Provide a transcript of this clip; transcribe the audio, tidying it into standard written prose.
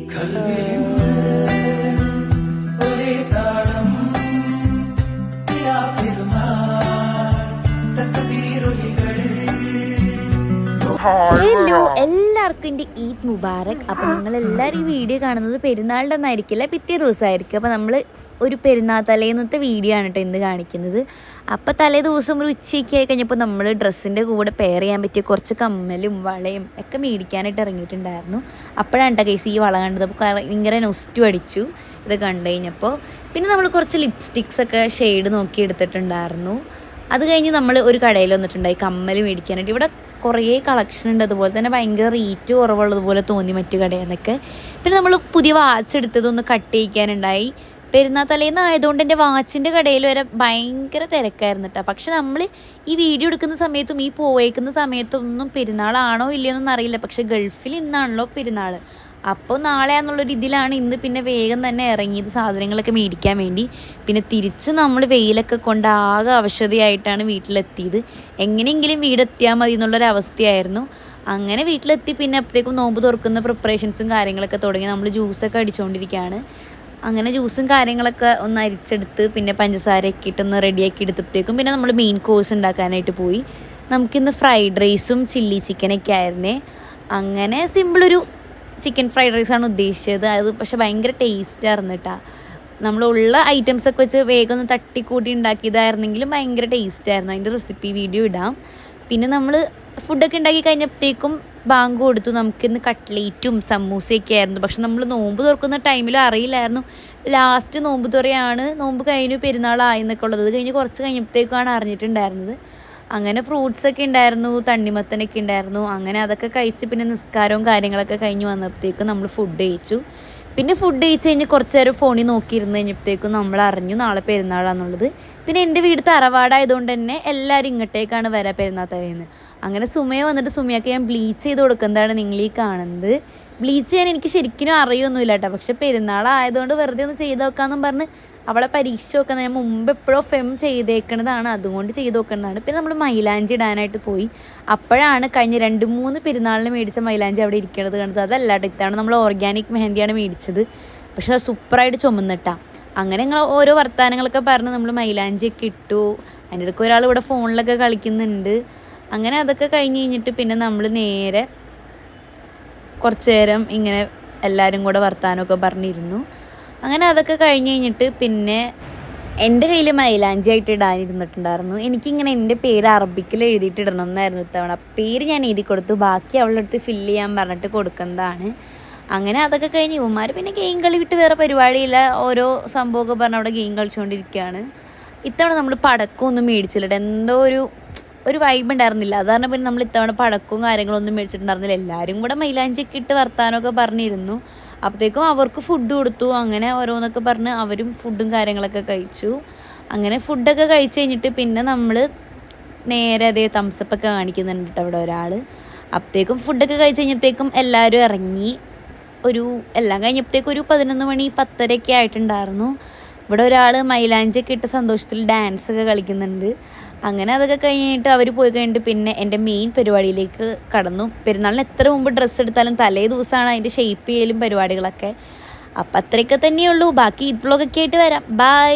Hello, എല്ലാവർക്കും എൻ്റെ ഈദ് മുബാറക്. അപ്പോൾ നിങ്ങളെല്ലാവരും ഈ വീഡിയോ കാണുന്നത് പെരുന്നാളിൻ്റെ ഒന്നും ആയിരിക്കില്ല, പിറ്റേ ദിവസമായിരിക്കും. അപ്പോൾ നമ്മൾ ഒരു പെരുന്നാൾ തലേന്നത്തെ വീഡിയോ ആണ് കേട്ടോ ഇന്ന് കാണിക്കുന്നത്. അപ്പോൾ തലേ ദിവസം ഒരു ഉച്ചയ്ക്ക് ആയി കഴിഞ്ഞപ്പോൾ നമ്മൾ ഡ്രസ്സിൻ്റെ കൂടെ പെയർ ചെയ്യാൻ പറ്റിയ കുറച്ച് കമ്മലും വളയും ഒക്കെ മേടിക്കാനായിട്ട് ഇറങ്ങിയിട്ടുണ്ടായിരുന്നു. അപ്പോഴാണ് കേട്ടോ കേസ് ഈ വള കണ്ടത്. അപ്പോൾ ഭയങ്കര നൊസ്റ്റു അടിച്ചു ഇത് കണ്ടു കഴിഞ്ഞപ്പോൾ. പിന്നെ നമ്മൾ കുറച്ച് ലിപ്സ്റ്റിക്സ് ഒക്കെ ഷെയ്ഡ് നോക്കി എടുത്തിട്ടുണ്ടായിരുന്നു. അത് കഴിഞ്ഞ് നമ്മൾ ഒരു കടയിൽ വന്നിട്ടുണ്ടായി കമ്മൽ മേടിക്കാനായിട്ട്. ഇവിടെ കുറേ കളക്ഷൻ ഉണ്ട്, അതുപോലെ തന്നെ ഭയങ്കര റേറ്റ് കുറവുള്ളതുപോലെ തോന്നി മറ്റു കടയിൽ നിന്നൊക്കെ. പിന്നെ നമ്മൾ പുതിയ വാച്ച് എടുത്തതൊന്ന് കട്ട് ചെയ്യിക്കാനുണ്ടായി. പെരുന്നാൾ തലേന്ന് ആയതുകൊണ്ട് എൻ്റെ വാച്ചിൻ്റെ കടയിൽ വരെ ഭയങ്കര തിരക്കായിരുന്നു കേട്ടോ. പക്ഷെ നമ്മൾ ഈ വീഡിയോ എടുക്കുന്ന സമയത്തും ഈ പോയേക്കുന്ന സമയത്തൊന്നും പെരുന്നാളാണോ ഇല്ലയോന്നൊന്നും അറിയില്ല. പക്ഷെ ഗൾഫിൽ ഇന്നാണല്ലോ പെരുന്നാൾ. അപ്പോൾ നാളെ എന്നുള്ളൊരു ഇതിലാണ് ഇന്ന് പിന്നെ വേഗം തന്നെ ഇറങ്ങിയത് സാധനങ്ങളൊക്കെ മേടിക്കാൻ വേണ്ടി. പിന്നെ തിരിച്ച് നമ്മൾ വെയിലൊക്കെ കൊണ്ട് ആകെ അവശതയായിട്ടാണ് വീട്ടിലെത്തിയത്. എങ്ങനെയെങ്കിലും വീടെത്തിയാൽ മതി എന്നുള്ളൊരവസ്ഥയായിരുന്നു. അങ്ങനെ വീട്ടിലെത്തി. പിന്നെ അപ്പോഴത്തേക്കും നോമ്പ് തുറക്കുന്ന പ്രിപ്പറേഷൻസും കാര്യങ്ങളൊക്കെ തുടങ്ങി. നമ്മൾ ജ്യൂസൊക്കെ അടിച്ചുകൊണ്ടിരിക്കുകയാണ്. അങ്ങനെ ജ്യൂസും കാര്യങ്ങളൊക്കെ ഒന്ന് അരിച്ചെടുത്ത് പിന്നെ പഞ്ചസാരയൊക്കെ ഇട്ടൊന്ന് റെഡിയാക്കി എടുത്തപ്പോഴത്തേക്കും പിന്നെ നമ്മൾ മെയിൻ കോഴ്സ് ഉണ്ടാക്കാനായിട്ട് പോയി. നമുക്കിന്ന് ഫ്രൈഡ് റൈസും ചില്ലി ചിക്കനൊക്കെ ആയിരുന്നേ. അങ്ങനെ സിമ്പിളൊരു ചിക്കൻ ഫ്രൈഡ് റൈസാണ് ഉദ്ദേശിച്ചത്. അത് പക്ഷെ ഭയങ്കര ടേസ്റ്റായിരുന്നു കേട്ടോ. നമ്മളുള്ള ഐറ്റംസൊക്കെ വെച്ച് വേഗം ഒന്ന് തട്ടിക്കൂട്ടി ഉണ്ടാക്കിയതായിരുന്നെങ്കിലും ഭയങ്കര ടേസ്റ്റായിരുന്നു. അതിൻ്റെ റെസിപ്പി വീഡിയോ ഇടാം. പിന്നെ നമ്മൾ ഫുഡൊക്കെ ഉണ്ടാക്കി കഴിഞ്ഞപ്പോഴത്തേക്കും ബാങ്ക് കൊടുത്തു. നമുക്കിന്ന് കട്ട്ലേറ്റും സമൂസയൊക്കെ ആയിരുന്നു. പക്ഷെ നമ്മൾ നോമ്പ് തുറക്കുന്ന ടൈമിലും അറിയില്ലായിരുന്നു ലാസ്റ്റ് നോമ്പ് തുറയാണ്, നോമ്പ് കഴിഞ്ഞു പെരുന്നാളായി എന്നൊക്കെ ഉള്ളത്. അത് കഴിഞ്ഞ് കുറച്ച് കഴിഞ്ഞപ്പോഴത്തേക്കാണ് അറിഞ്ഞിട്ടുണ്ടായിരുന്നത്. അങ്ങനെ ഫ്രൂട്ട്സൊക്കെ ഉണ്ടായിരുന്നു, തണ്ണിമത്തനൊക്കെ ഉണ്ടായിരുന്നു. അങ്ങനെ അതൊക്കെ കഴിച്ച് പിന്നെ നിസ്കാരവും കാര്യങ്ങളൊക്കെ കഴിഞ്ഞ് വന്നപ്പോഴത്തേക്കും നമ്മൾ ഫുഡ് കഴിച്ചു. പിന്നെ ഫുഡ് കഴിച്ച് കഴിഞ്ഞ് കുറച്ച് നേരം ഫോണിൽ നോക്കിയിരുന്ന് കഴിഞ്ഞപ്പോഴത്തേക്കും നമ്മൾ അറിഞ്ഞു നാളെ പെരുന്നാളാണെന്നുള്ളത്. പിന്നെ എൻ്റെ വീട് തറവാടായതുകൊണ്ട് തന്നെ എല്ലാവരും ഇങ്ങോട്ടേക്കാണ് വരാൻ പെരുന്നാൾ തലേന്ന്. അങ്ങനെ സുമയ വന്നിട്ട് സുമയൊക്കെ ഞാൻ ബ്ലീച്ച് ചെയ്ത് കൊടുക്കുന്നതാണ് നിങ്ങൾ ഈ കാണുന്നത്. ബ്ലീച്ച് ചെയ്യാൻ എനിക്ക് ശരിക്കും അറിയൊന്നുമില്ല കേട്ടോ. പക്ഷെ പെരുന്നാളായതുകൊണ്ട് വെറുതെ ഒന്ന് ചെയ്ത് നോക്കാമെന്നും പറഞ്ഞ് അവളെ പരീക്ഷിച്ച് നോക്കുന്നത്. ഞാൻ മുമ്പ് എപ്പോഴോ ഫെം ചെയ്തേക്കണതാണ്, അതുകൊണ്ട് ചെയ്ത് നോക്കുന്നതാണ്. പിന്നെ നമ്മൾ മൈലാഞ്ചി ഇടാനായിട്ട് പോയി. അപ്പോഴാണ് കഴിഞ്ഞ 2-3 പെരുന്നാളിന് മേടിച്ച മൈലാഞ്ചി അവിടെ ഇരിക്കണത് കണ്ടത്. അതല്ല കേട്ടോ, ഇത്താണ് നമ്മൾ ഓർഗാനിക് മെഹന്തിയാണ് മേടിച്ചത്. പക്ഷെ അത് സൂപ്പറായിട്ട് ചുമന്നിട്ടാ. അങ്ങനെ ഞങ്ങൾ ഓരോ വർത്തമാനങ്ങളൊക്കെ പറഞ്ഞ് നമ്മൾ മൈലാഞ്ചിയൊക്കെ ഇട്ടു. അതിൻ്റെ ഇടയ്ക്ക് ഒരാൾ ഇവിടെ ഫോണിലൊക്കെ കളിക്കുന്നുണ്ട്. അങ്ങനെ അതൊക്കെ കഴിഞ്ഞ് കഴിഞ്ഞിട്ട് പിന്നെ നമ്മൾ നേരെ കുറച്ച് നേരം ഇങ്ങനെ എല്ലാവരും കൂടെ വർത്തമാനമൊക്കെ പറഞ്ഞിരുന്നു. അങ്ങനെ അതൊക്കെ കഴിഞ്ഞ് കഴിഞ്ഞിട്ട് പിന്നെ എൻ്റെ കയ്യിൽ മൈലാഞ്ചി ആയിട്ട് ഇടാനിരുന്നിട്ടുണ്ടായിരുന്നു. എനിക്കിങ്ങനെ എൻ്റെ പേര് അറബിക്കിൽ എഴുതിയിട്ട് ഇടണം എന്നായിരുന്നു ഇത്തവണ. പേര് ഞാൻ എഴുതി കൊടുത്തു, ബാക്കി അവളുടെ അടുത്ത് ഫില്ല് ചെയ്യാൻ പറഞ്ഞിട്ട് കൊടുക്കുന്നതാണ്. അങ്ങനെ അതൊക്കെ കഴിഞ്ഞ് ഇവന്മാർ പിന്നെ ഗെയിം കളി വിട്ട് വേറെ പരിപാടിയില്ല. ഓരോ സംഭവമൊക്കെ പറഞ്ഞ് അവിടെ ഗെയിം കളിച്ചുകൊണ്ടിരിക്കുകയാണ്. ഇത്തവണ നമ്മൾ പടക്കമൊന്നും മേടിച്ചില്ല. എന്തോ ഒരു വൈബ് ഉണ്ടായിരുന്നില്ല. അതാണ് പിന്നെ നമ്മൾ ഇത്തവണ പടക്കവും കാര്യങ്ങളൊന്നും മേടിച്ചിട്ടുണ്ടായിരുന്നില്ല. എല്ലാവരും കൂടെ മൈലാഞ്ചിയൊക്കെ ഇട്ട് വർത്താനമൊക്കെ പറഞ്ഞിരുന്നു. അപ്പോഴത്തേക്കും അവർക്ക് ഫുഡ് കൊടുത്തു. അങ്ങനെ ഓരോന്നൊക്കെ പറഞ്ഞ് അവരും ഫുഡും കാര്യങ്ങളൊക്കെ കഴിച്ചു. അങ്ങനെ ഫുഡൊക്കെ കഴിച്ച് കഴിഞ്ഞിട്ട് പിന്നെ നമ്മൾ നേരെ അതേ തംസപ്പൊക്കെ കാണിക്കുന്നുണ്ട് കേട്ടോ അവിടെ ഒരാൾ. അപ്പോഴത്തേക്കും ഫുഡൊക്കെ കഴിച്ച് കഴിഞ്ഞപ്പോഴത്തേക്കും എല്ലാവരും ഇറങ്ങി. എല്ലാം കഴിഞ്ഞപ്പോഴത്തേക്കും ഒരു 11 മണി 10:30 ആയിട്ടുണ്ടായിരുന്നു. ഇവിടെ ഒരാൾ മൈലാഞ്ചിയൊക്കെ ഇട്ട് സന്തോഷത്തിൽ ഡാൻസൊക്കെ കളിക്കുന്നുണ്ട്. അങ്ങനെ അതൊക്കെ കഴിഞ്ഞിട്ട് അവർ പോയി കഴിഞ്ഞിട്ട് പിന്നെ എൻ്റെ മെയിൻ പരിപാടിയിലേക്ക് കടന്നു. പെരുന്നാളിന് എത്ര മുമ്പ് ഡ്രസ്സ് എടുത്താലും തലേ ദിവസമാണ് അതിൻ്റെ ഷേപ്പ് ചെയ്യലും പരിപാടികളൊക്കെ. അപ്പം അത്രയൊക്കെ തന്നെയുള്ളൂ. ബാക്കി ഈദ് വ്ളോഗൊക്കെ ആയിട്ട് വരാം. ബൈ.